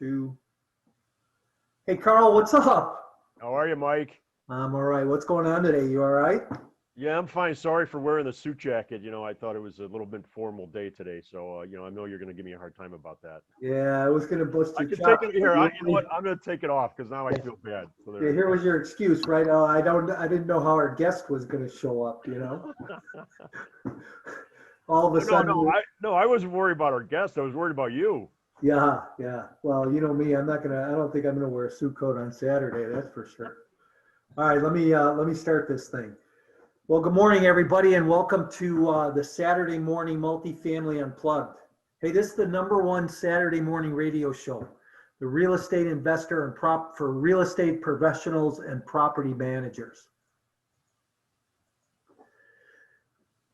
two. Hey, Carl, what's up? How are you, Mike? I'm all right. What's going on today? You all right? Yeah, I'm fine. Sorry for wearing the suit jacket. I thought it was a little bit formal day today, so I know you're going to give me a hard time about that. Yeah, I was going to bust I your can take chops. it here. You know what? I'm going to take it off because now I Yeah, feel bad. So yeah, there. here was your excuse, right? Oh, I didn't know how our guest was going to show up, All of a Oh no, sudden, no, I wasn't worried about our guest. I was worried about you. yeah, yeah. Well, you know me, I don't think I'm going to wear a suit coat on Saturday, that's for sure. All right, let me start this thing. Well, good morning, everybody, and welcome to the Saturday morning Multifamily Unplugged. Hey, this is the #1 Saturday morning radio show, the real estate investor and for real estate professionals and property managers,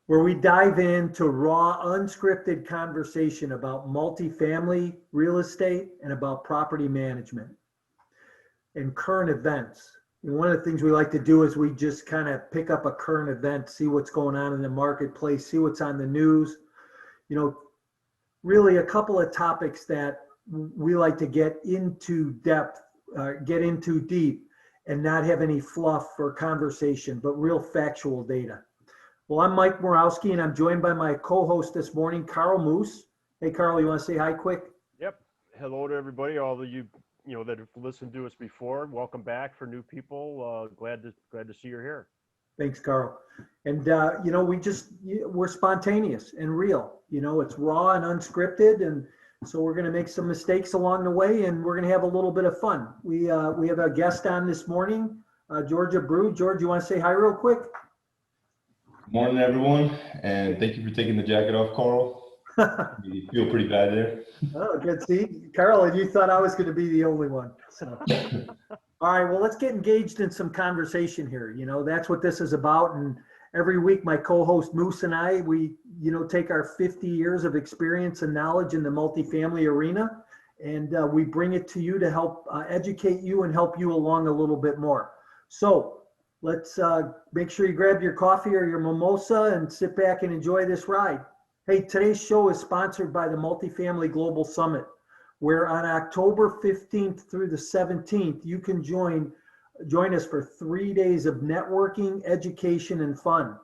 where we dive into raw, unscripted conversation about multifamily real estate and about property management and current events. And one of the things we like to do is we just kind of pick up a current event, see what's going on in the marketplace, see what's on the news. Really a couple of topics that we like to get into depth, get into deep, and not have any fluff or conversation, but real factual data. Well, I'm Mike Morawski, and I'm joined by my co-host this morning, Carl Moose. Hey, Carl, you want to say hi quick? Yep. Hello to everybody. All of you, that have listened to us before. Welcome back for new people. Glad to see you're here. Thanks, Carl. And we're spontaneous and real. It's raw and unscripted, and so we're going to make some mistakes along the way, and we're going to have a little bit of fun. We have a guest on this morning, Jorge Abreu. George, you want to say hi real quick? Good morning, everyone, and thank you for taking the jacket off, Carl. You feel pretty bad there. Oh, good. See, Carl, and you thought I was going to be the only one. So. All right, well, let's get engaged in some conversation here. That's what this is about. And every week, my co-host Moose and I, we, take our 50 years of experience and knowledge in the multifamily arena, and we bring it to you to help educate you and help you along a little bit more. So let's make sure you grab your coffee or your mimosa and sit back and enjoy this ride. Hey, today's show is sponsored by the Multifamily Global Summit, where on October 15th through the 17th, you can join us for 3 days of networking, education, and fun,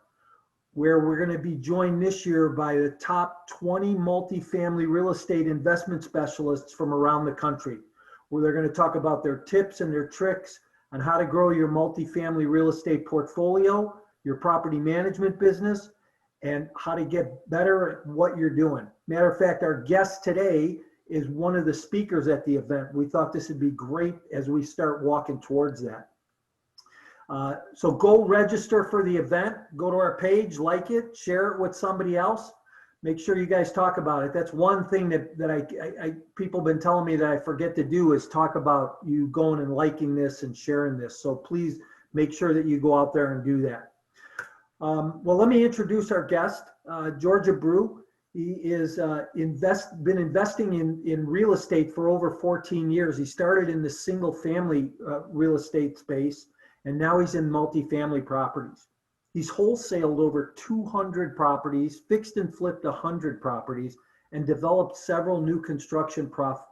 where we're going to be joined this year by the top 20 multifamily real estate investment specialists from around the country, where they're going to talk about their tips and their tricks on how to grow your multifamily real estate portfolio, your property management business, and how to get better at what you're doing. Matter of fact, our guest today is one of the speakers at the event. We thought this would be great as we start walking towards that. So go register for the event, go to our page, like it, share it with somebody else. Make sure you guys talk about it. That's one thing that I people have been telling me that I forget to do is talk about you going and liking this and sharing this. So please make sure that you go out there and do that. Well, let me introduce our guest, Jorge Abreu. He is been investing in real estate for over 14 years. He started in the single family real estate space, and now he's in multifamily properties. He's wholesaled over 200 properties, fixed and flipped 100 properties, and developed several new construction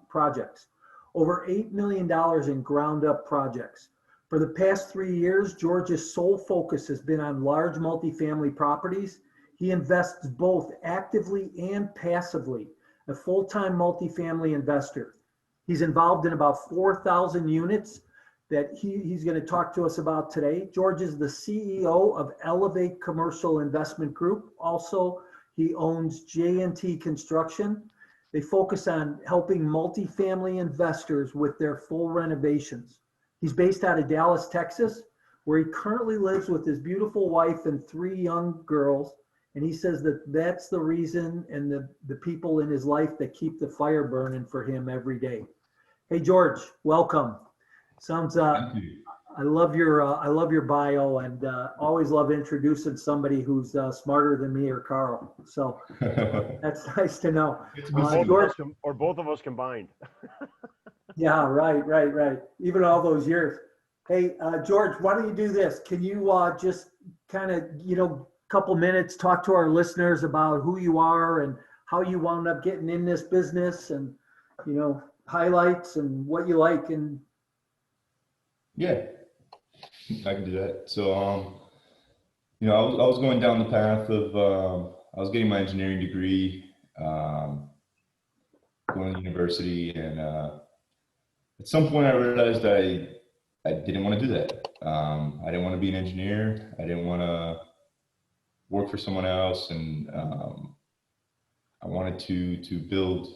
projects. Over $8 million in ground up projects. For the past 3 years, George's sole focus has been on large multifamily properties. He invests both actively and passively, a full-time multifamily investor. He's involved in about 4,000 units that he's going to talk to us about today. George is the CEO of Elevate Commercial Investment Group. Also, he owns J&T Construction. They focus on helping multifamily investors with their full renovations. He's based out of Dallas, Texas, where he currently lives with his beautiful wife and 3 young girls. And he says that that's the reason and the people in his life that keep the fire burning for him every day. Hey, George, welcome. Sounds, Thank you. I love your bio, and always love introducing somebody who's smarter than me or Carl. So that's nice to know. Both of us combined. Yeah, right. Even all those years. Hey, George, why don't you do this? Can you just kind of, couple minutes, talk to our listeners about who you are and how you wound up getting in this business and, highlights and what you like. And Yeah, I can do that. So, I was going down the path of, I was getting my engineering degree, going to university, and at some point I realized I didn't want to do that. I didn't want to be an engineer. I didn't want to work for someone else, and I wanted to build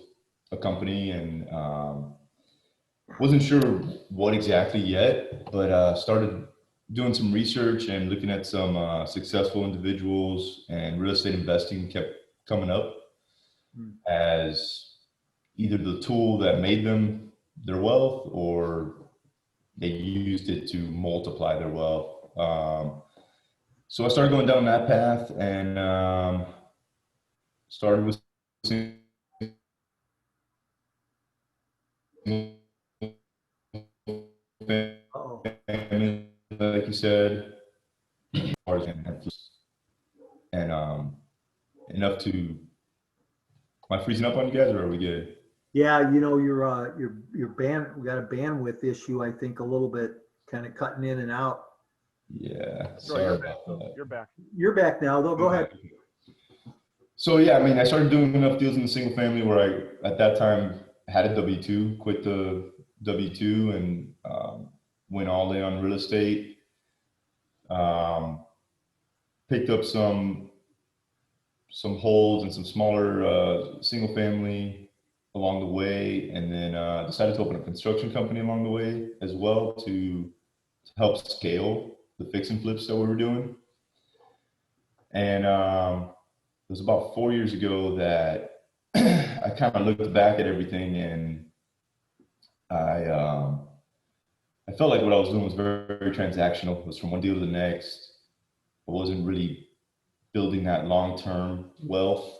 a company, and wasn't sure what exactly yet, but started doing some research and looking at some successful individuals, and real estate investing kept coming up as either the tool that made them their wealth, or they used it to multiply their wealth. So I started going down that path, and started with single uh-oh. family, like you said, and enough to. Am I freezing up on you guys, or are we good? Yeah, your band, we got a bandwidth issue, I think, a little bit, kind of cutting in and out. Yeah, No, sorry you're back. about that. You're back. You're back now, though. Go ahead. So yeah, I mean, I started doing enough deals in the single family where I, at that time, had a W-2, quit the W-2, and went all in on real estate. Picked up some holds and some smaller single family along the way, and then decided to open a construction company along the way as well to help scale the fix and flips that we were doing. And it was about 4 years ago that I kind of looked back at everything, and I felt like what I was doing was very, very transactional. It was from one deal to the next. I wasn't really building that long-term wealth.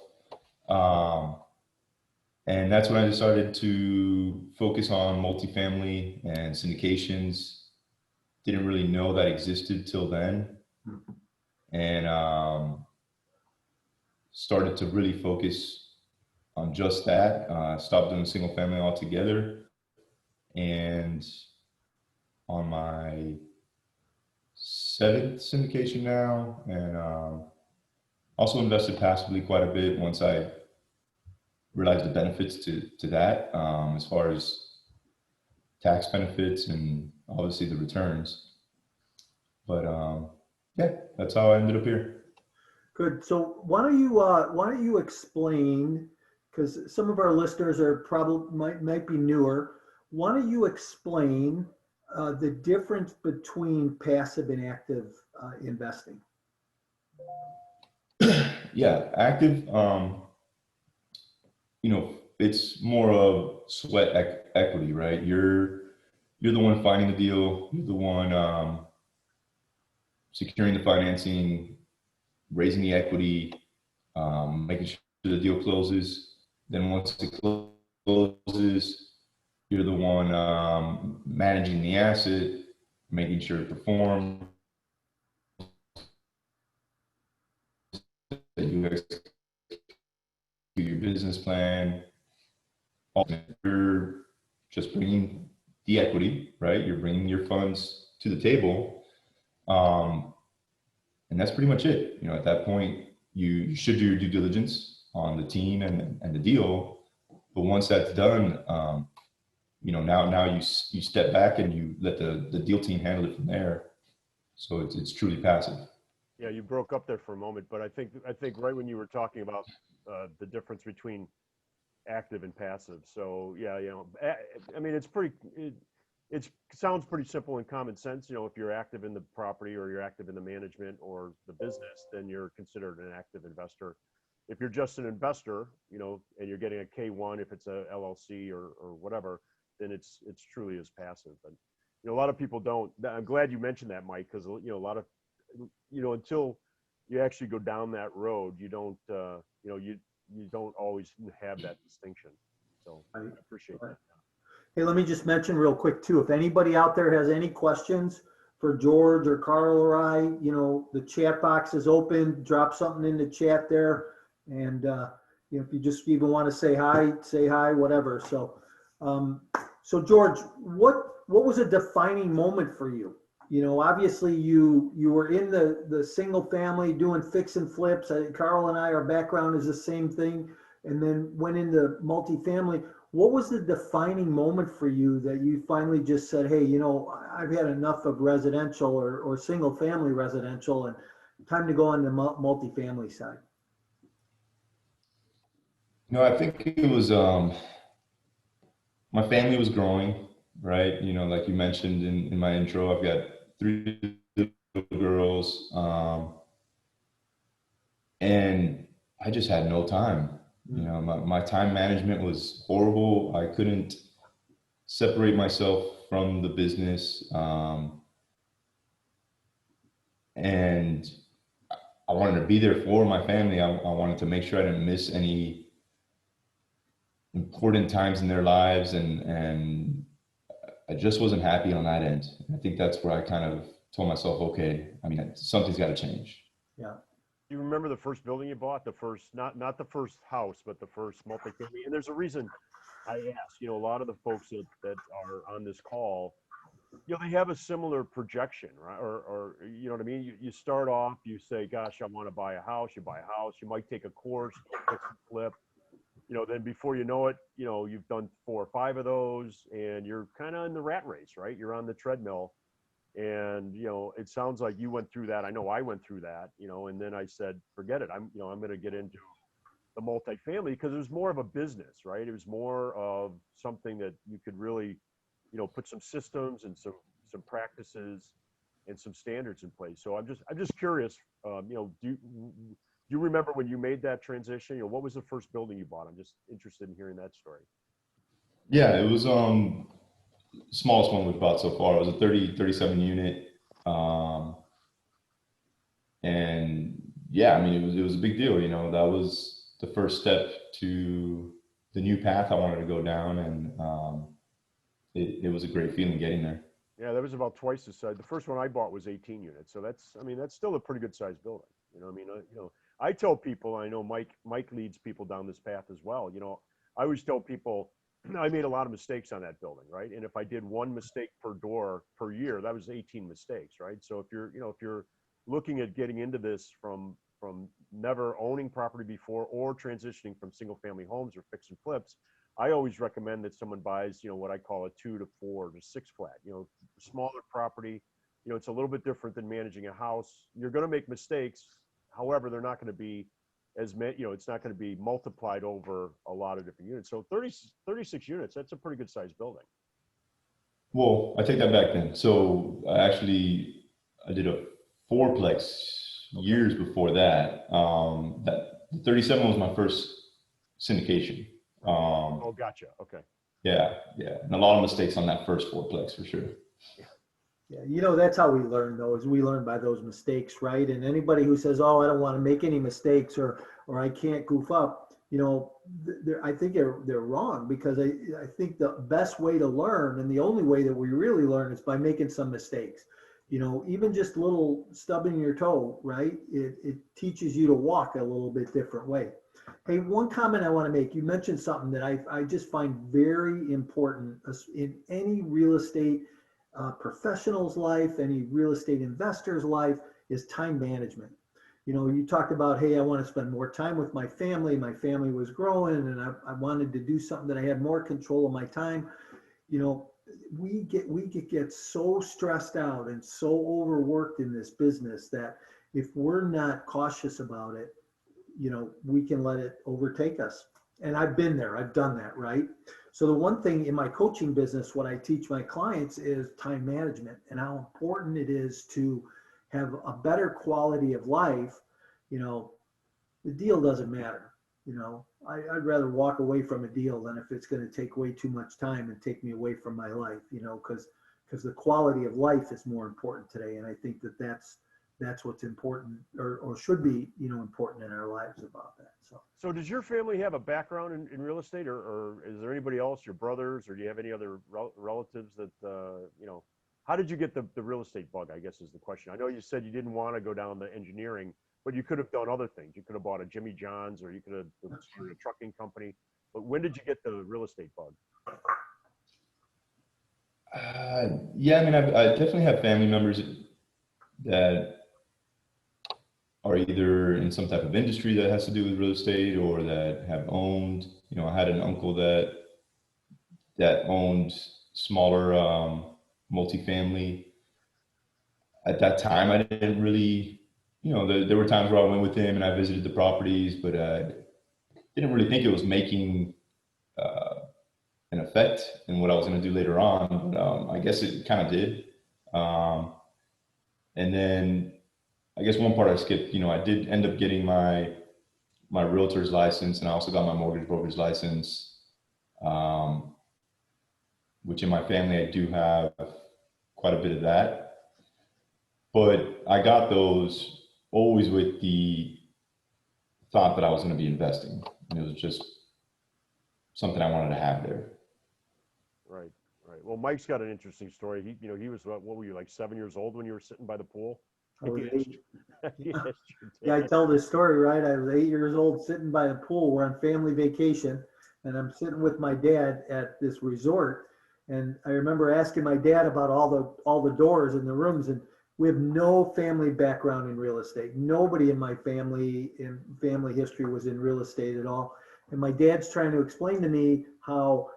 And that's when I decided to focus on multifamily and syndications. Didn't really know that existed till then. And started to really focus on just that. Stopped doing single family altogether. And on my 7th syndication now, and also invested passively quite a bit once I realized the benefits to that, as far as tax benefits and obviously the returns. But yeah, that's how I ended up here. Good. So why don't you explain, because some of our listeners are probably might be newer. Why don't you explain the difference between passive and active investing? Yeah, active, it's more of sweat equity, right? You're the one finding the deal. You're the one securing the financing, raising the equity, making sure the deal closes. Then once it closes, you're the one managing the asset, making sure it performs, that you execute your business plan. You're just bringing the equity, right? You're bringing your funds to the table. And that's pretty much it. At that point, you should do your due diligence on the team and the deal. But once that's done, now you step back and you let the deal team handle it from there. So it's truly passive. Yeah, you broke up there for a moment, but I think right when you were talking about the difference between active and passive. So yeah, I mean, it sounds pretty simple and common sense. If you're active in the property, or you're active in the management or the business, then you're considered an active investor. If you're just an investor, and you're getting a K1, if it's a LLC or whatever, then it's truly as passive. But a lot of people don't. I'm glad you mentioned that, Mike, because a lot of until you actually go down that road, you don't you don't always have that distinction. So I appreciate that. Hey, let me just mention real quick too, if anybody out there has any questions for George or Carl or I, the chat box is open. Drop something in the chat there. And if you just even want to say hi, whatever. So So George, what was a defining moment for you? You know, obviously you were in the single family doing fix and flips. Carl and I, our background is the same thing, and then went into multifamily. What was the defining moment for you that you finally just said, hey, you know, I've had enough of residential or single family residential, and time to go on the multifamily side? No, I think it was my family was growing, right? You know, like you mentioned in my intro, I've got three little girls, and I just had no time. You know, my time management was horrible. I couldn't separate myself from the business, and I wanted to be there for my family. I wanted to make sure I didn't miss any important times in their lives, and I just wasn't happy on that end. I think that's where I kind of told myself, okay, I mean, something's got to change. Yeah. Do you remember the first building you bought? The first, not the first house, but the first multifamily? And there's a reason I ask. You know, a lot of the folks that are on this call, you know, they have a similar projection, right? Or you know what I mean? You start off, you say, gosh, I want to buy a house. You buy a house. You might take a course, fix and flip. You know, then before you know it, you know, you've done 4 or 5 of those, and you're kind of in the rat race, right? You're on the treadmill. And, you know, it sounds like you went through that. I know I went through that, you know, and then I said, forget it. I'm going to get into the multifamily because it was more of a business, right? It was more of something that you could really, you know, put some systems and some practices and some standards in place. So I'm just curious, you know, do you remember when you made that transition? You know, what was the first building you bought? I'm just interested in hearing that story. Yeah, it was smallest one we've bought so far. It was a 37 unit. And yeah, I mean, it was a big deal, you know. That was the first step to the new path I wanted to go down, and it was a great feeling getting there. Yeah, that was about twice the size. The first one I bought was 18 units. So that's, I mean, that's still a pretty good sized building. You know, I mean, you know, I tell people, I know Mike leads people down this path as well. You know, I always tell people I made a lot of mistakes on that building, right? And if I did one mistake per door per year, that was 18 mistakes, right? So if you're, you know, if you're looking at getting into this from never owning property before or transitioning from single family homes or fix and flips, I always recommend that someone buys, you know, what I call a 2 to 4 to 6 flat, you know, smaller property. You know, it's a little bit different than managing a house. You're going to make mistakes. However, they're not going to be as many, you know, it's not going to be multiplied over a lot of different units. So 36 units, that's a pretty good sized building. Well, I take that back then. So I did a fourplex years before that. That the 37 was my first syndication. Oh, gotcha. Okay. Yeah, and a lot of mistakes on that first fourplex for sure. Yeah, you know, that's how we learn though, is we learn by those mistakes, right? And anybody who says, oh, I don't want to make any mistakes or I can't goof up, you know, I think they're wrong, because I think the best way to learn and the only way that we really learn is by making some mistakes. You know, even just a little stubbing your toe, right? It teaches you to walk a little bit different way. Hey, one comment I want to make. You mentioned something that I just find very important in any real estate professional's life, any real estate investor's life, is time management. You know, you talked about, hey, I want to spend more time with my family. My family was growing and I wanted to do something that I had more control of my time. You know, we get so stressed out and so overworked in this business that if we're not cautious about it, you know, we can let it overtake us. And I've been there, I've done that, right? So the one thing in my coaching business, what I teach my clients is time management and how important it is to have a better quality of life. You know, the deal doesn't matter. You know, I'd rather walk away from a deal than if it's going to take way too much time and take me away from my life, you know, because the quality of life is more important today. And I think that's what's important, or should be, you know, important in our lives about that. So does your family have a background in real estate, or is there anybody else, your brothers, or do you have any other relatives that, you know, how did you get the real estate bug, I guess is the question. I know you said you didn't want to go down the engineering, but you could have done other things. You could have bought a Jimmy John's, or you could have started a trucking company. But when did you get the real estate bug? Yeah, I mean, I definitely have family members that are either in some type of industry that has to do with real estate or that have owned, I had an uncle that owned smaller multifamily. At that time, I didn't really, there were times where I went with him and I visited the properties, but I didn't really think it was making an effect in what I was going to do later on. But I guess it kind of did. Um, and then I guess one part I skipped, I did end up getting my realtor's license, and I also got my mortgage broker's license, which in my family, I do have quite a bit of that. But I got those always with the thought that I was going to be investing. And it was just something I wanted to have there. Right, right. Well, Mike's got an interesting story. He was, what were you, like 7 years old when you were sitting by the pool? I was He 8. asked your Yeah, I dad. tell this story, right? I was 8 years old sitting by a pool. We're on family vacation, and I'm sitting with my dad at this resort. And I remember asking my dad about all the doors in the rooms, and we have no family background in real estate. Nobody in my family history was in real estate at all. And my dad's trying to explain to me how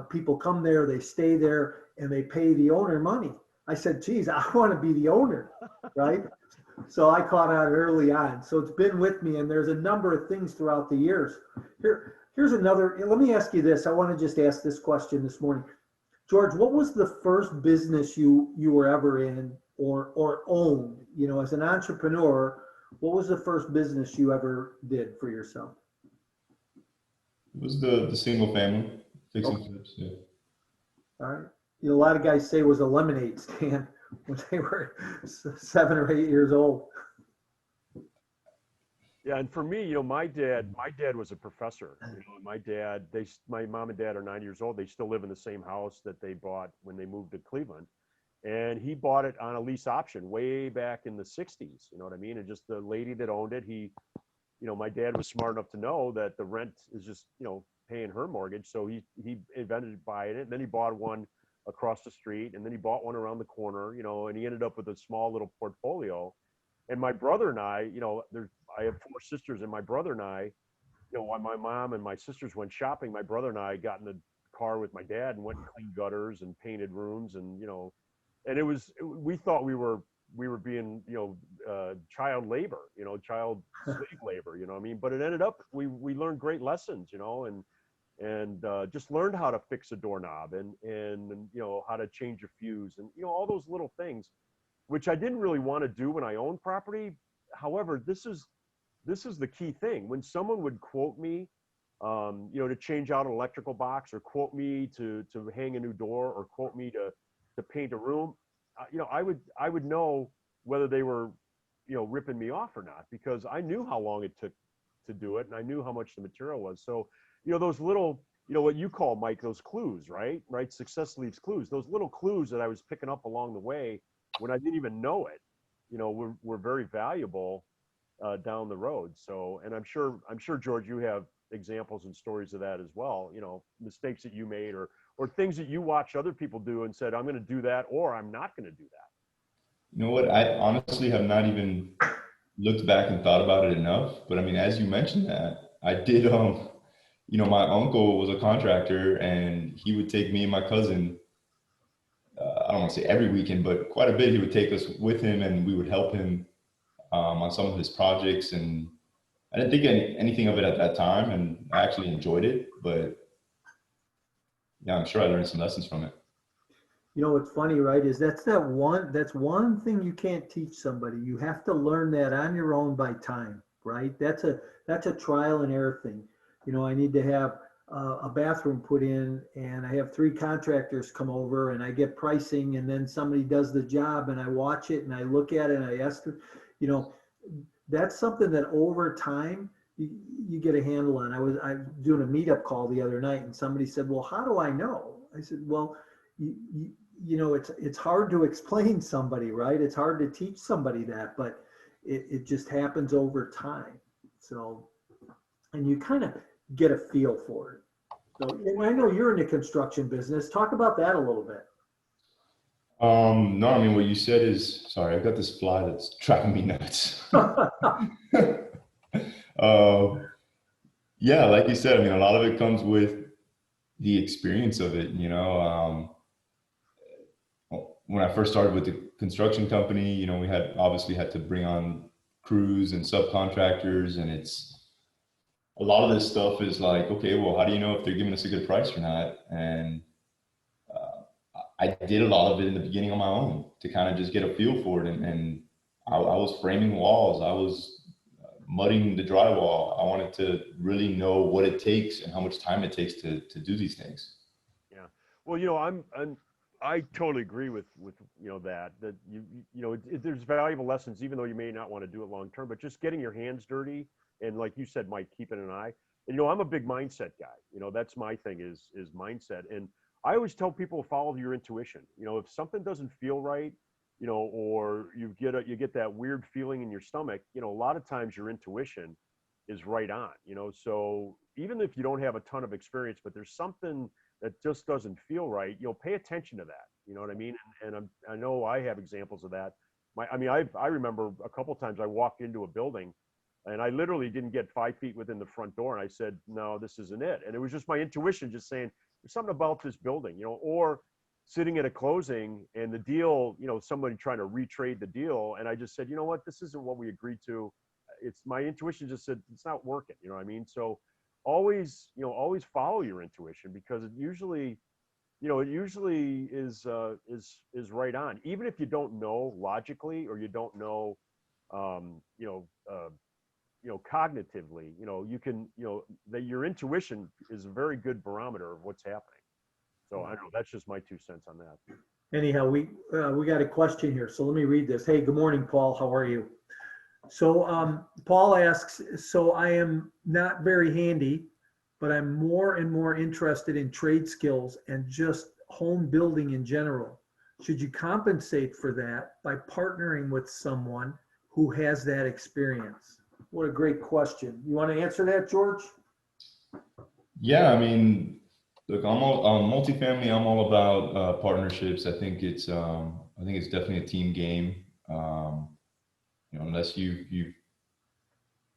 people come there, they stay there, and they pay the owner money. I said, geez, I want to be the owner, right? So I caught on early on. So it's been with me, and there's a number of things throughout the years. Here's another. Let me ask you this. I want to just ask this question this morning. George, what was the first business you were ever in or owned? As an entrepreneur, what was the first business you ever did for yourself? It was the single family fixing Okay. flips. Yeah. All right. A lot of guys say it was a lemonade stand when they were 7 or 8 years old. Yeah, and for me, my dad was a professor. My mom and dad are 90 years old. They still live in the same house that they bought when they moved to Cleveland. And he bought it on a lease option way back in the 60s. You know what I mean? And just the lady that owned it, my dad was smart enough to know that the rent is just, paying her mortgage. So he invented buying it. And then he bought one across the street, and then he bought one around the corner, and he ended up with a small little portfolio. And my brother and I, I have 4 sisters, and my brother and I, when my mom and my sisters went shopping, my brother and I got in the car with my dad and went and cleaned gutters and painted rooms, and and we thought we were being child labor, child slave labor, what I mean? But it ended up we learned great lessons, and just learned how to fix a doorknob and how to change a fuse and all those little things, which I didn't really want to do when I owned property. However, this is the key thing. When someone would quote me, to change out an electrical box, or quote me to hang a new door, or quote me to paint a room, I would know whether they were, ripping me off or not, because I knew how long it took to do it, and I knew how much the material was. So, those little, what you call, Mike, those clues, right? Success leaves clues. Those little clues that I was picking up along the way when I didn't even know it, were very valuable down the road. So, and I'm sure, George, you have examples and stories of that as well. Mistakes that you made, or things that you watched other people do and said, I'm going to do that, or I'm not going to do that. You know what? I honestly have not even looked back and thought about it enough. But I mean, as you mentioned that, I did, my uncle was a contractor, and he would take me and my cousin, I don't want to say every weekend, but quite a bit. He would take us with him, and we would help him on some of his projects. And I didn't think anything of it at that time, and I actually enjoyed it. But yeah, I'm sure I learned some lessons from it. What's funny, right, is that's one thing you can't teach somebody. You have to learn that on your own by time, right? That's a trial and error thing. I need to have a bathroom put in, and I have 3 contractors come over, and I get pricing, and then somebody does the job, and I watch it, and I look at it, and I ask them, that's something that over time you get a handle on. I was doing a meetup call the other night, and somebody said, well, how do I know? I said, well, it's hard to explain somebody, right? It's hard to teach somebody that, but it just happens over time. So, and you kind of get a feel for it. So, and I know you're in the construction business. Talk about that a little bit. No, I mean, what you said is, sorry, I've got this fly that's driving me nuts. Uh, yeah, like you said, I mean, a lot of it comes with the experience of it, you know. When I first started with the construction company, you know, we had obviously had to bring on crews and subcontractors, and it's a lot of this stuff is like, okay, well, how do you know if they're giving us a good price or not? And I did a lot of it in the beginning on my own to kind of just get a feel for it. And I was framing walls. I was mudding the drywall. I wanted to really know what it takes and how much time it takes to do these things. Yeah. Well, I totally agree with that there's valuable lessons, even though you may not want to do it long term, but just getting your hands dirty. And like you said, Mike, keeping an eye. And, I'm a big mindset guy. That's my thing is mindset. And I always tell people, follow your intuition. If something doesn't feel right, or you get that weird feeling in your stomach, a lot of times your intuition is right on, so even if you don't have a ton of experience, but there's something that just doesn't feel right, pay attention to that. You know what I mean? And I know I have examples of that. I remember a couple times I walked into a building and I literally didn't get 5 feet within the front door. And I said, no, this isn't it. And it was just my intuition just saying, there's something about this building, or sitting at a closing and the deal, somebody trying to retrade the deal. And I just said, you know what, this isn't what we agreed to. It's my intuition just said, it's not working. You know what I mean? So always follow your intuition, because it usually is right on. Even if you don't know logically, or you don't know, cognitively, that your intuition is a very good barometer of what's happening. So I don't know, that's just my 2 cents on that. Anyhow, we got a question here, so let me read this. Hey, good morning, Paul. How are you? So Paul asks, so I am not very handy, but I'm more and more interested in trade skills and just home building in general. Should you compensate for that by partnering with someone who has that experience? What a great question. You want to answer that, George? Yeah, I mean, look, on multifamily, I'm all about partnerships. I think it's definitely a team game. Unless you've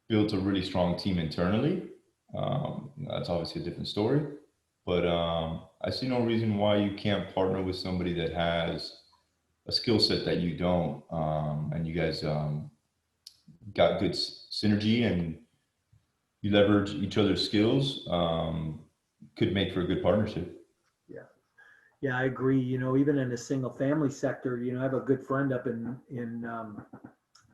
built a really strong team internally, that's obviously a different story. But I see no reason why you can't partner with somebody that has a skill set that you don't, and you guys got good synergy and you leverage each other's skills. Could make for a good partnership. Yeah, I agree. Even in the single family sector, I have a good friend up in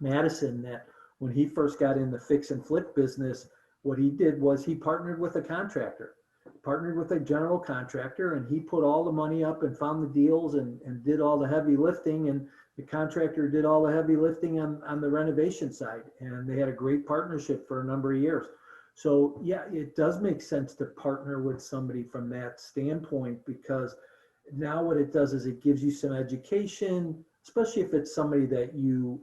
Madison that when he first got in the fix and flip business, what he did was he partnered with a contractor, partnered with a general contractor, and he put all the money up and found the deals and did all the heavy lifting, and the contractor did all the heavy lifting on the renovation side, and they had a great partnership for a number of years. So yeah, it does make sense to partner with somebody from that standpoint, because now what it does is it gives you some education, especially if it's somebody that you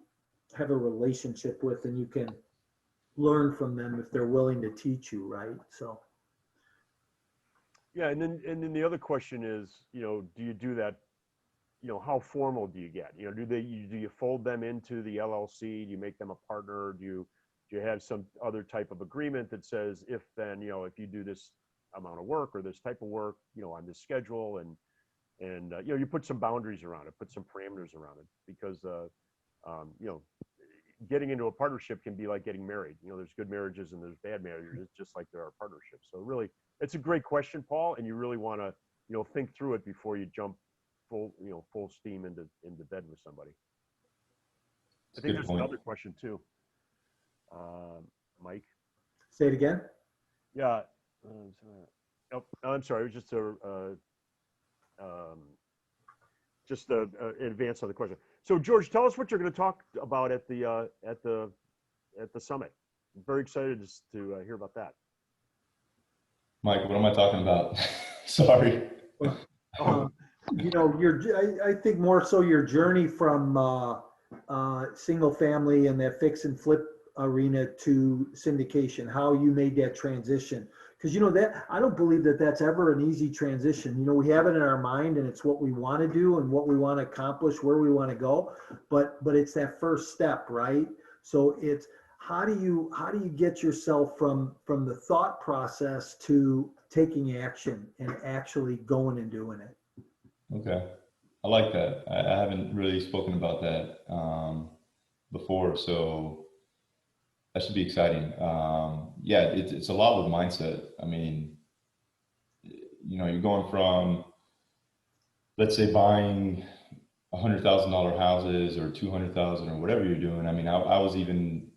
have a relationship with and you can learn from them if they're willing to teach you, right? So yeah, and then the other question is, do you do that, how formal do you get? Do you fold them into the LLC? Do you make them a partner? Do you have some other type of agreement that says, if then, if you do this amount of work or this type of work, on this schedule, and you put some boundaries around it, put some parameters around it, because getting into a partnership can be like getting married. There's good marriages and there's bad marriages, just like there are partnerships. So really, it's a great question, Paul, and you really want to, think through it before you jump full steam into bed with somebody. I think there's another question too. Mike? Say it again. Yeah. Oh, I'm sorry. It was just to advance on the question. So George, tell us what you're going to talk about at the summit. I'm very excited to hear about that. Mike, what am I talking about? Sorry. I think more so your journey from single family and that fix and flip arena to syndication, how you made that transition. Because, you know, that I don't believe that that's ever an easy transition. You know, we have it in our mind and it's what we want to do and what we want to accomplish, where we want to go. But it's that first step, right? So it's how do you get yourself from the thought process to taking action and actually going and doing it? Okay. I like that. I haven't really spoken about that before, so that should be exciting. Yeah, it's a lot with mindset. I mean, you know, you're going from, let's say, buying $100,000 houses or 200,000 or whatever you're doing. I mean, I was even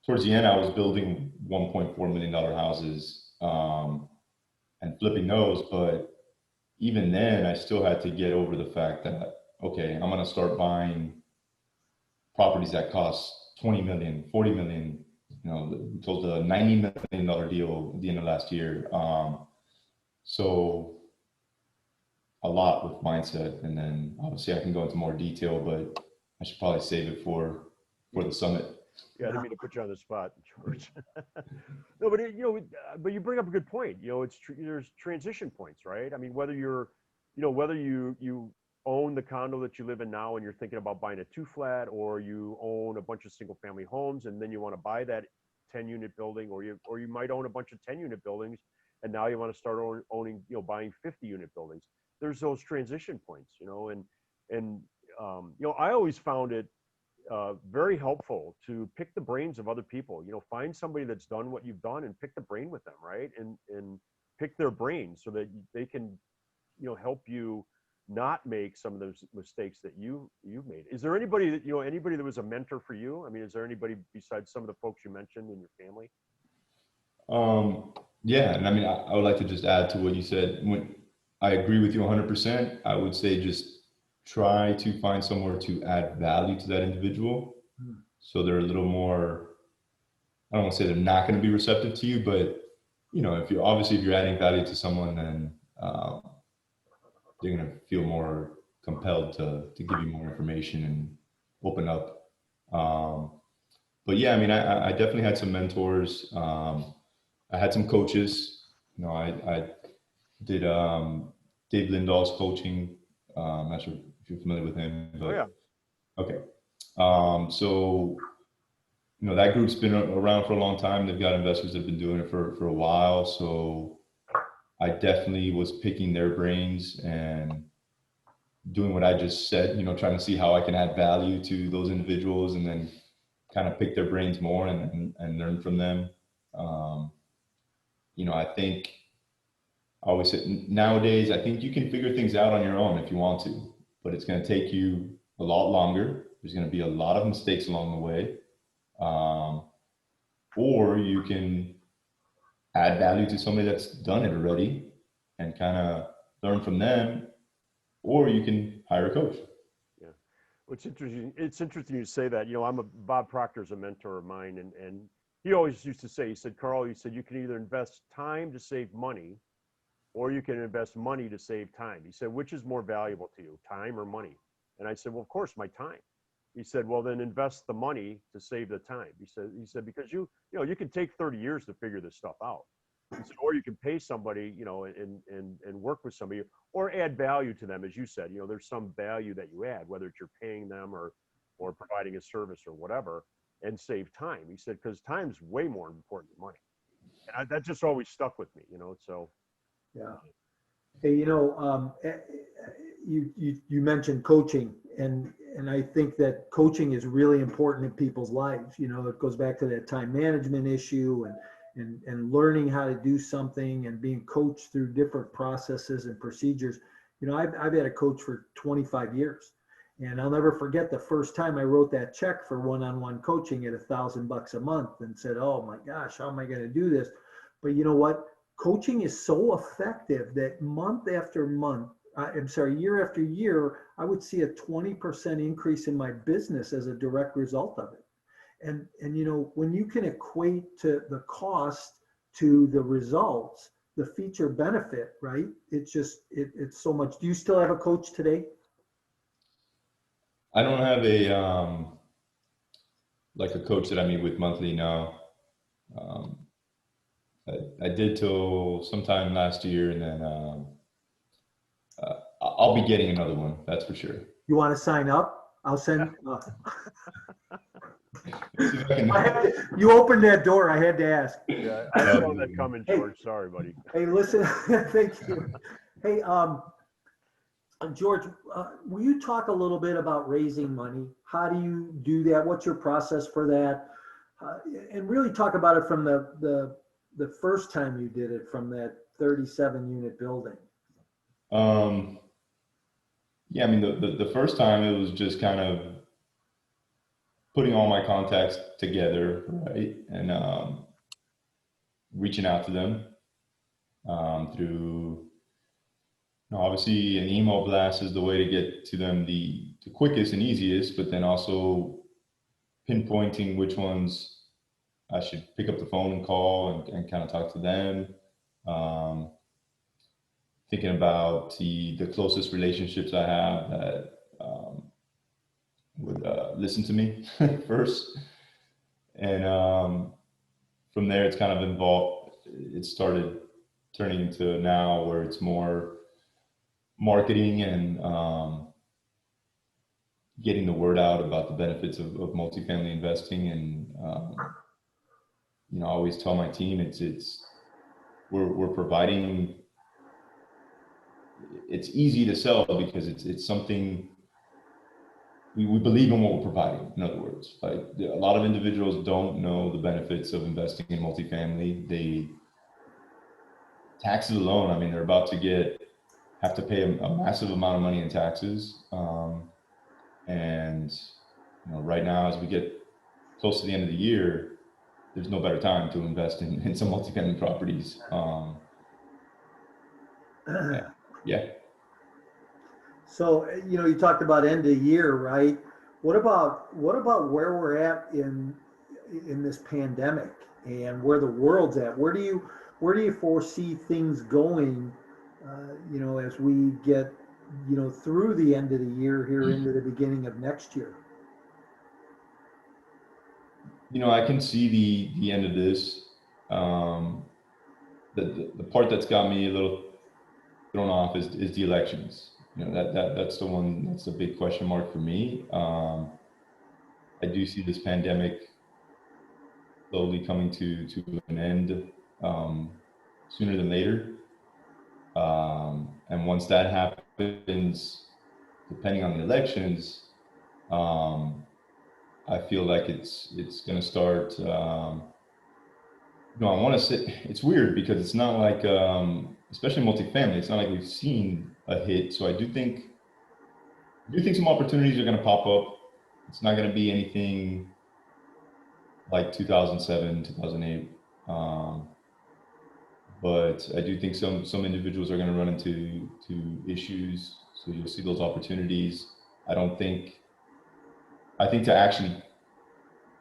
towards the end, I was building $1.4 million houses and flipping those, but even then, I still had to get over the fact that, okay, I'm going to start buying properties that cost 20 million, 40 million. You know, we closed a $90 million deal at the end of last year. So a lot with mindset, and then obviously I can go into more detail, but I should probably save it for the summit. Yeah, I didn't mean to put you on the spot, George. No, but you know, but you bring up a good point. You know, there's transition points, right? I mean, whether you're, you know, whether you own the condo that you live in now and you're thinking about buying a 2-flat, or you own a bunch of single family homes and then you want to buy that 10-unit building, or you might own a bunch of 10-unit buildings and now you want to start owning, you know, buying 50-unit buildings. There's those transition points, you know, and you know, I always found it very helpful to pick the brains of other people. You know, find somebody that's done what you've done and pick the brain with them, right? And pick their brains so that they can, you know, help you not make some of those mistakes that you've made. Is there anybody that, you know, anybody that was a mentor for you? I mean, is there anybody besides some of the folks you mentioned in your family? Yeah, and I mean, I would like to just add to what you said. When I agree with you 100%, I would say just try to find somewhere to add value to that individual. So they're a little more, I don't want to say they're not going to be receptive to you, but you know, if you're adding value to someone, then they're going to feel more compelled to give you more information and open up. But yeah, I mean, I definitely had some mentors. I had some coaches. You know, I did Dave Lindahl's coaching. I'm not sure if you're familiar with him, but Oh yeah. okay. So, you know, that group's been around for a long time. They've got investors that have been doing it for a while. So I definitely was picking their brains and doing what I just said, you know, trying to see how I can add value to those individuals and then kind of pick their brains more and learn from them. You know, I think I always say nowadays, I think you can figure things out on your own if you want to, but it's going to take you a lot longer. There's going to be a lot of mistakes along the way. Or you can add value to somebody that's done it already and kind of learn from them, or you can hire a coach. Yeah. What's interesting, it's interesting you say that. You know, Bob Proctor's a mentor of mine, and he always used to say, he said, Carl, he said, you can either invest time to save money, or you can invest money to save time. He said, which is more valuable to you, time or money? And I said, well, of course, my time. He said, well, then invest the money to save the time. He said, because you know, you can take 30 years to figure this stuff out. He said, or you can pay somebody, you know, and work with somebody, or add value to them. As you said, you know, there's some value that you add, whether it's you're paying them or providing a service or whatever, and save time. He said, because time's way more important than money. And that just always stuck with me, you know, so. Yeah. Hey, you know, you mentioned coaching, and I think that coaching is really important in people's lives. You know, it goes back to that time management issue and learning how to do something and being coached through different processes and procedures. You know, I've had a coach for 25 years, and I'll never forget the first time I wrote that check for one-on-one coaching at $1,000 a month and said, oh my gosh, how am I going to do this? But you know what? Coaching is so effective that month after month, year after year, I would see a 20% increase in my business as a direct result of it. And you know, when you can equate to the cost to the results, the feature benefit, right? It's so much. Do you still have a coach today? I don't have a like a coach that I meet with monthly now. I did till sometime last year, and then I'll be getting another one. That's for sure. You want to sign up? I'll send. See if I can- You opened that door. I had to ask. Yeah, I saw that coming, George. Sorry, buddy. Hey, listen. Thank you. Hey, George, will you talk a little bit about raising money? How do you do that? What's your process for that? And really talk about it from the first time you did it, from that 37-unit building. Yeah, I mean, the first time it was just kind of putting all my contacts together, right? And reaching out to them through, obviously an email blast is the way to get to them the quickest and easiest, but then also pinpointing which ones I should pick up the phone and call and kind of talk to them. Thinking about the closest relationships I have that would listen to me first. And from there, it's kind of involved. It started turning into now where it's more marketing and getting the word out about the benefits of multifamily investing. And I always tell my team we're providing. It's easy to sell because it's something we believe in what we're providing. In other words, like a lot of individuals don't know the benefits of investing in multifamily. Taxes alone, I mean, they're about to have to pay a massive amount of money in taxes. And right now, as we get close to the end of the year, there's no better time to invest in some multifamily properties. Yeah. So, you talked about end of year, right? What about where we're at in this pandemic and where the world's at? Where do you foresee things going, as we get, through the end of the year here into the beginning of next year? I can see the end of this. The part that's got me a little thrown off is the elections. That's the one that's a big question mark for me. I do see this pandemic slowly coming to an end sooner than later. And once that happens, depending on the elections, I feel like it's going to start. I want to say it's weird because it's not like, especially multifamily, it's not like we've seen a hit. So I do think some opportunities are going to pop up. It's not going to be anything like 2007, 2008. But I do think some individuals are going to run into issues. So you'll see those opportunities. I think to actually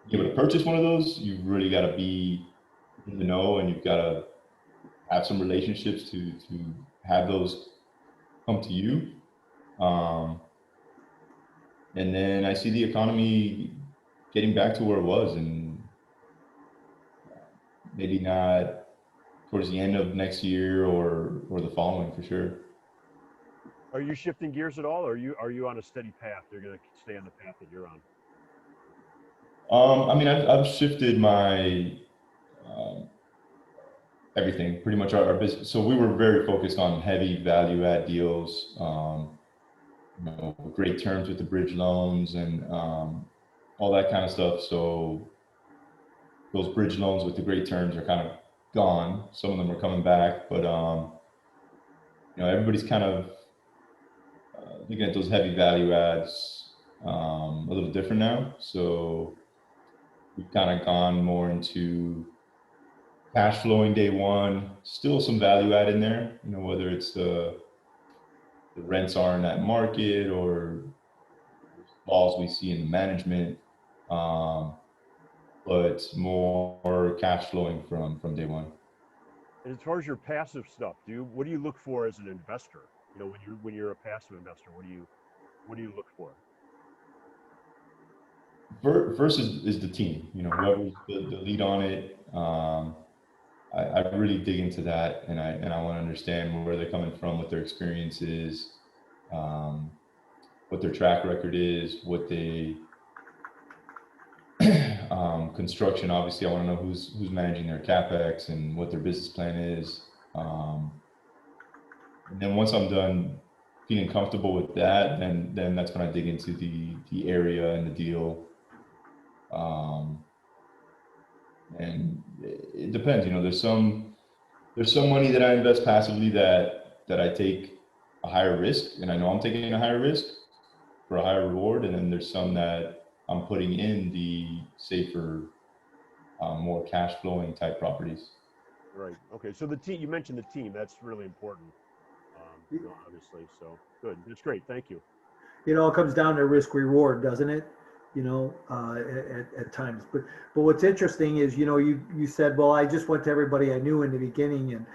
be able to purchase one of those, you've really got to be in the know, and you've got to have some relationships to have those come to you. And then I see the economy getting back to where it was, and maybe not towards the end of next year or the following, for sure. Are you shifting gears at all, or are you on a steady path? You're going to stay on the path that you're on? I mean, I've shifted my everything, pretty much our business. So we were very focused on heavy value add deals, great terms with the bridge loans and all that kind of stuff. So those bridge loans with the great terms are kind of gone. Some of them are coming back, but everybody's kind of looking at those heavy value adds a little different now. So we've kind of gone more into cash flowing day one, still some value add in there, whether it's the rents aren't at market or laws we see in the management, but more cash flowing from day one. And as far as your passive stuff, what do you look for as an investor? When you're a passive investor, what do you look for? First is the team, whoever's the lead on it. I really dig into that, and I want to understand where they're coming from, what their experience is, what their track record is, what they construction. Obviously, I want to know who's managing their capex and what their business plan is. And then once I'm done feeling comfortable with that, then that's when I dig into the area and the deal. And it depends. There's some money that I invest passively that I take a higher risk, and I know I'm taking a higher risk for a higher reward. And then there's some that I'm putting in the safer, more cash flowing type properties. Right. Okay. So the team, you mentioned the team. That's really important. Obviously. So good. That's great. Thank you. It all comes down to risk reward, doesn't it? At times. But what's interesting is, you said, well, I just went to everybody I knew in the beginning, and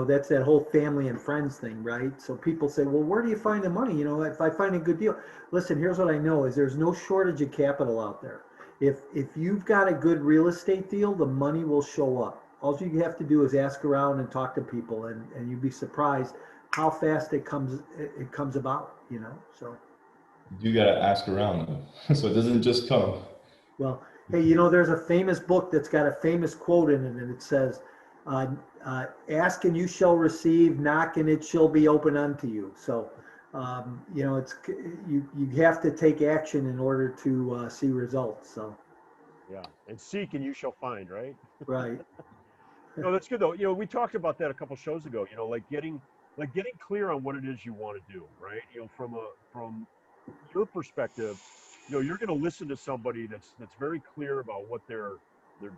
that's that whole family and friends thing, right? So people say, well, where do you find the money? If I find a good deal, listen, here's what I know is there's no shortage of capital out there. If you've got a good real estate deal, the money will show up. All you have to do is ask around and talk to people, and you'd be surprised how fast it comes about, so. You got to ask around though. So it doesn't just come. Well, hey, there's a famous book that's got a famous quote in it, and it says, "Ask and you shall receive; knock and it shall be open unto you." So, it's you have to take action in order to see results. So, Yeah. And seek and you shall find, right? right, No, that's good though. We talked about that a couple shows ago, like getting clear on what it is you want to do, right? From your perspective, you're going to listen to somebody that's very clear about what their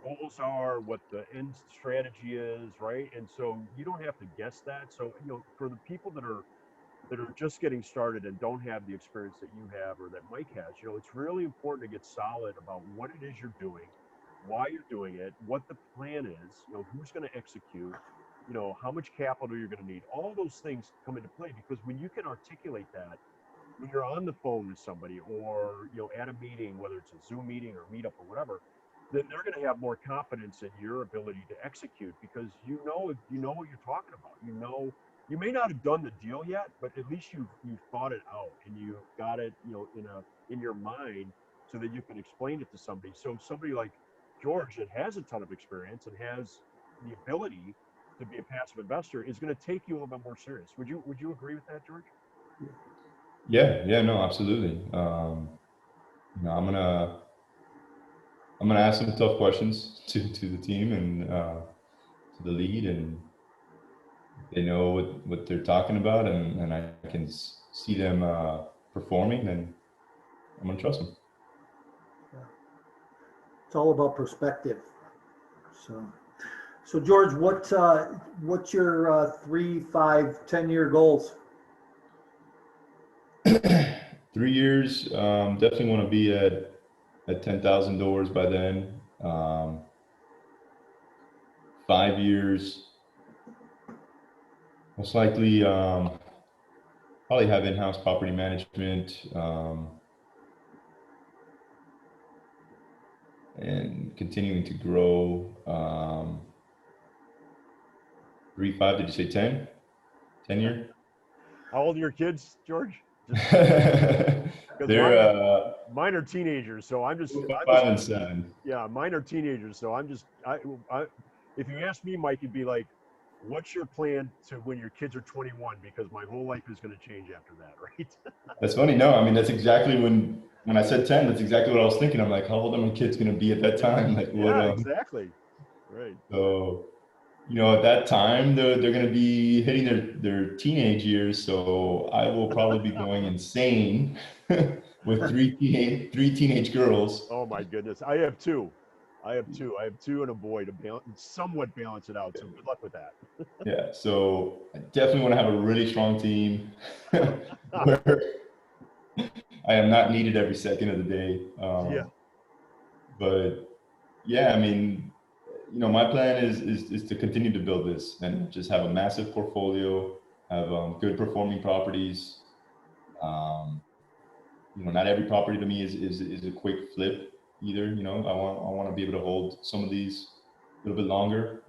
goals are, what the end strategy is, right? And so you don't have to guess that. So, for the people that are just getting started and don't have the experience that you have or that Mike has, it's really important to get solid about what it is you're doing, why you're doing it, what the plan is, who's going to execute, how much capital you're going to need. All those things come into play because when you can articulate that, when you're on the phone with somebody or at a meeting, whether it's a Zoom meeting or meetup or whatever, then they're going to have more confidence in your ability to execute because you know what you're talking about. You may not have done the deal yet, but at least you've thought it out and you've got it in your mind so that you can explain it to somebody. So somebody like George that has a ton of experience and has the ability to be a passive investor is going to take you a little bit more serious. Would you agree with that, George? Yeah, no, absolutely. I'm gonna ask some tough questions to the team and to the lead, and they know what they're talking about, and I can see them performing, then I'm gonna trust them. yeah. It's all about perspective. So George, what's your 3, 5, 10-year goals? 3 years, definitely want to be at 10,000 doors by then. 5 years, most likely, probably have in-house property management, and continuing to grow. 3, 5, did you say 10? 10-year? How old are your kids, George? Because They're mine are teenagers, so I'm just 5 and 7. yeah, mine are teenagers, so if you ask me, Mike, it'd be like, what's your plan to when your kids are 21? Because my whole life is going to change after that, right? That's funny. No, I mean, that's exactly when I said 10, that's exactly what I was thinking. I'm like, how old are my kids going to be at that time? Like what, Yeah, exactly. Right. so, at that time, they're going to be hitting their teenage years. So I will probably be going insane with three teenage girls. Oh my goodness. I have two and a boy to somewhat balance it out. So good luck with that. Yeah. So I definitely want to have a really strong team where I am not needed every second of the day. Yeah. But yeah, I mean, my plan is to continue to build this and just have a massive portfolio, have good performing properties. Um, not every property to me is a quick flip either. I want to be able to hold some of these little bit longer.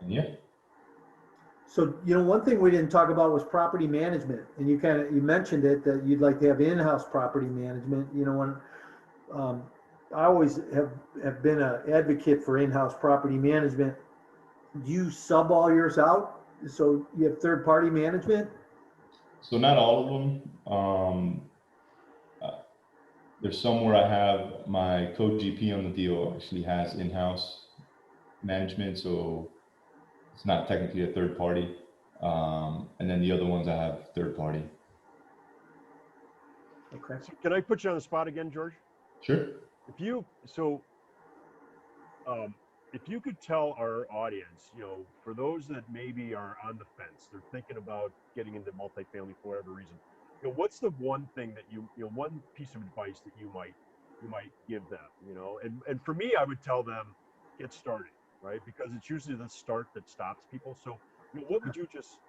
And yeah. So, one thing we didn't talk about was property management, and you mentioned it, that you'd like to have in-house property management. I always have been an advocate for in-house property management. Do you sub all yours out? So you have third-party management? So not all of them. There's some where I have my co-GP on the deal actually has in-house management, so it's not technically a third party. And then the other ones I have third party. Okay. So can I put you on the spot again, George? Sure. If you could tell our audience, for those that maybe are on the fence, they're thinking about getting into multifamily for whatever reason, what's the one thing that one piece of advice that you might give them, and for me, I would tell them, get started, right? Because it's usually the start that stops people. So, what would you just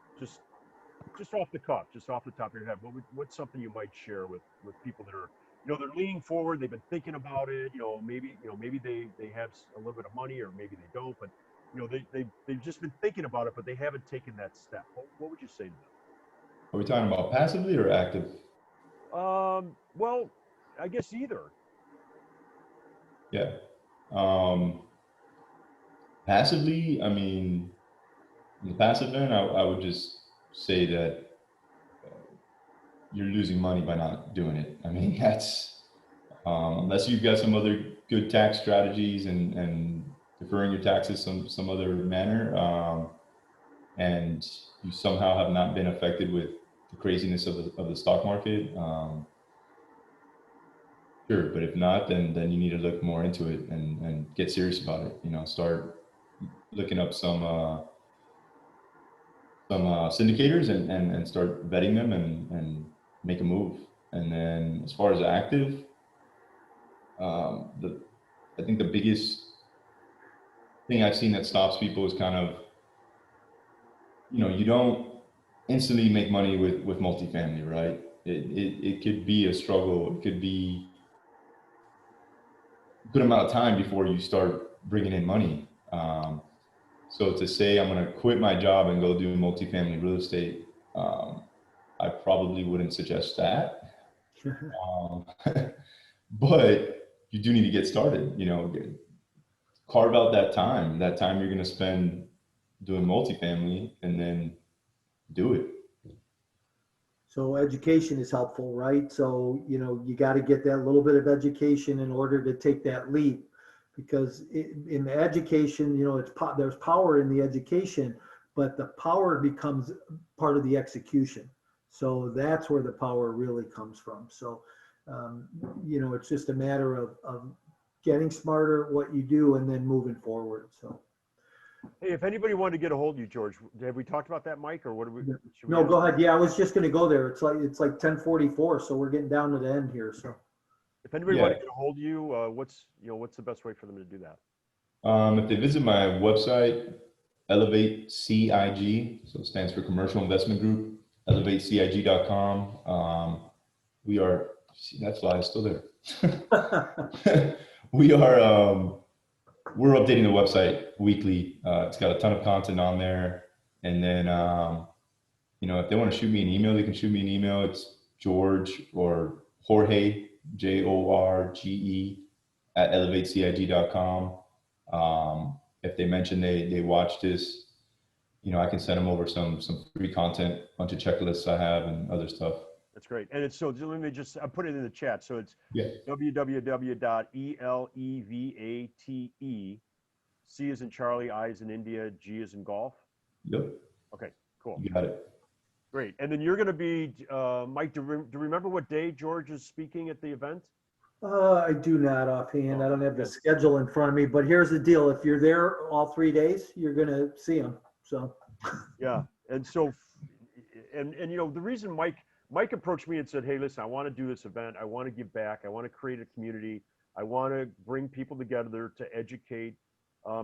off the cuff, just off the top of your head, what's something you might share with people that are, they're leaning forward, they've been thinking about it, maybe they have a little bit of money, or maybe they don't, but they've just been thinking about it, but they haven't taken that step. What would you say to them? Are we talking about passively or active? Well, I guess either. Yeah. Passively, I mean, in the passive end, I would just say that you're losing money by not doing it. I mean, that's unless you've got some other good tax strategies and deferring your taxes some other manner, and you somehow have not been affected with the craziness of the stock market. Sure, but if not, then you need to look more into it and get serious about it. Start looking up some syndicators and start vetting them and make a move. And then as far as active, I think the biggest thing I've seen that stops people is kind of, you don't instantly make money with multifamily, right? It could be a struggle. It could be a good amount of time before you start bringing in money. So to say I'm going to quit my job and go do multifamily real estate, I probably wouldn't suggest that. But you do need to get started, carve out that time you're going to spend doing multifamily, and then do it. So education is helpful, right? So, you got to get that little bit of education in order to take that leap, because in the education, there's power in the education, but the power becomes part of the execution. So that's where the power really comes from. So, it's just a matter of getting smarter at what you do and then moving forward. So. Hey, if anybody wanted to get a hold of you, George, have we talked about that, Mike, or what? No, go ahead. Yeah, I was just going to go there. It's like 10:44, so we're getting down to the end here. So, if anybody wanted to get a hold of you, what's the best way for them to do that? If they visit my website, Elevate CIG, so it stands for Commercial Investment Group, elevatecig.com. We are, see, that fly is still there. We are, we're updating the website weekly. It's got a ton of content on there. And then, if they want to shoot me an email, they can shoot me an email. It's George or Jorge, JORGE at elevatecig.com. If they mention they watch this, I can send them over some free content, bunch of checklists I have and other stuff. That's great. And it's, so let me I put it in the chat. So it's www.elevate, C as in Charlie, I as in India, G as in golf. Yep. Okay, cool. You got it. Great. And then you're going to be, Mike, do you remember what day George is speaking at the event? I do not offhand. I don't have the schedule in front of me, but here's the deal. If you're there all 3 days, you're going to see him. So. Yeah. And so, and the reason Mike approached me and said, hey, listen, I want to do this event. I want to give back. I want to create a community. I want to bring people together to educate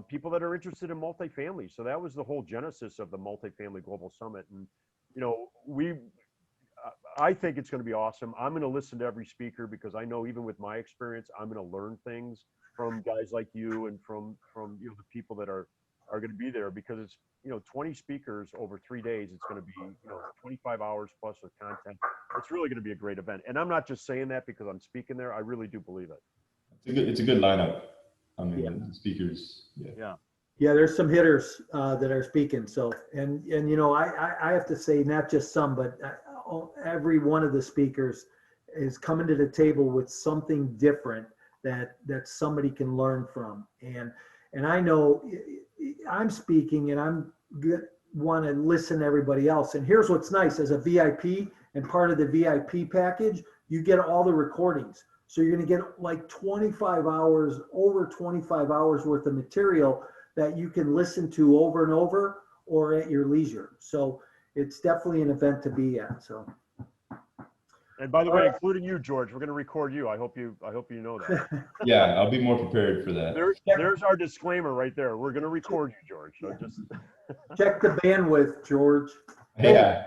people that are interested in multifamily. So that was the whole genesis of the Multifamily Global Summit. And, I think it's going to be awesome. I'm going to listen to every speaker because I know even with my experience, I'm going to learn things. from guys like you and from the people that are going to be there, because it's 20 speakers over 3 days. It's going to be 25 hours plus of content. It's really going to be a great event, and I'm not just saying that because I'm speaking there. I really do believe it. It's a good lineup. I mean, Yeah. the speakers. Yeah. Yeah, there's some hitters that are speaking. So, and I have to say, not just some, but every one of the speakers is coming to the table with something different that somebody can learn from. And I know I'm speaking, and I'm good, want to listen to everybody else. And here's what's nice: as a VIP and part of the VIP package, you get all the recordings. So you're going to get like 25 hours, over 25 hours worth of material that you can listen to over and over or at your leisure. So it's definitely an event to be at. So. And by the way, including you, George, we're going to record you. I hope you know that. Yeah, I'll be more prepared for that. There's our disclaimer right there. We're going to record you, George. So just Check the bandwidth, George. Yeah.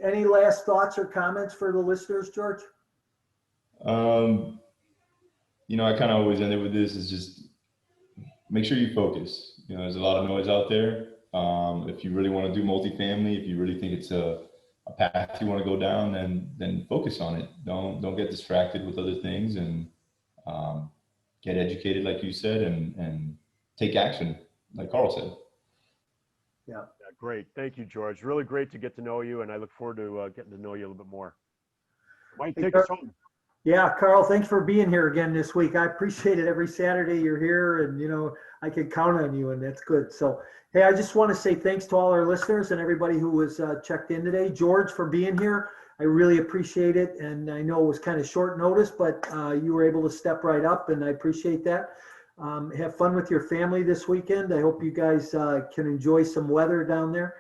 Any last thoughts or comments for the listeners, George? I kind of always end it with this: is just make sure you focus. There's a lot of noise out there. If you really want to do multifamily, if you really think it's a path you want to go down, then focus on it. Don't get distracted with other things, and get educated, like you said, and take action, like Carl said. Yeah. Great. Thank you, George. Really great to get to know you, and I look forward to getting to know you a little bit more. Mike, take us home. Yeah, Carl, thanks for being here again this week. I appreciate it. Every Saturday you're here, and I can count on you, and that's good. So, hey, I just want to say thanks to all our listeners and everybody who was checked in today. George, for being here, I really appreciate it. And I know it was kind of short notice, but you were able to step right up, and I appreciate that. Have fun with your family this weekend. I hope you guys can enjoy some weather down there.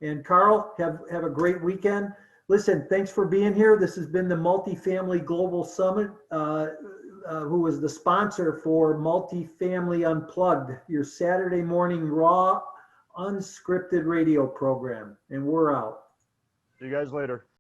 And Carl, have a great weekend. Listen, thanks for being here. This has been the Multifamily Global Summit, who was the sponsor for Multifamily Unplugged, your Saturday morning raw, unscripted radio program. And we're out. See you guys later.